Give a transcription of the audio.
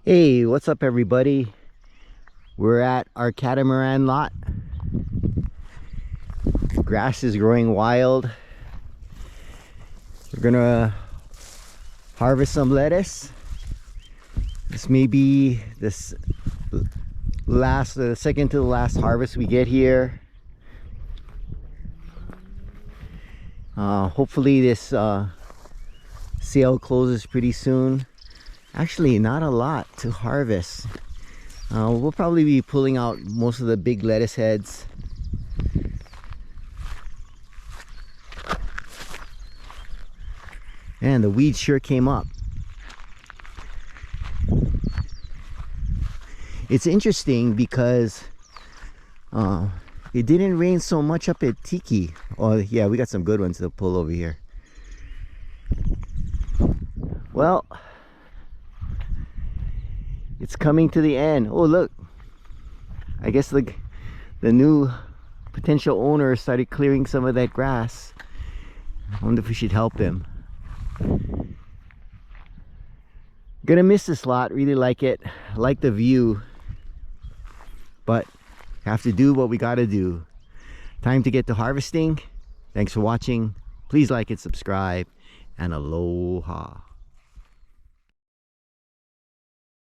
Hey, what's up everybody? We're at our catamaran lot. Grass is growing wild. We're gonna harvest some lettuce. This may be the second to the last harvest we get here. Hopefully this sale closes pretty soon. Actually, not a lot to harvest. We'll probably be pulling out most of the big lettuce heads. And the weeds sure came up. It's interesting because it didn't rain so much up at Tiki. Oh yeah, we got some good ones to pull over here. Well, it's coming to the end. Oh look, I guess the new potential owner started clearing some of that grass. I wonder if we should help him. Gonna miss this lot, really like it, like the view, but have to do what we gotta do. Time to get to harvesting. Thanks for watching. Please like and subscribe, and aloha.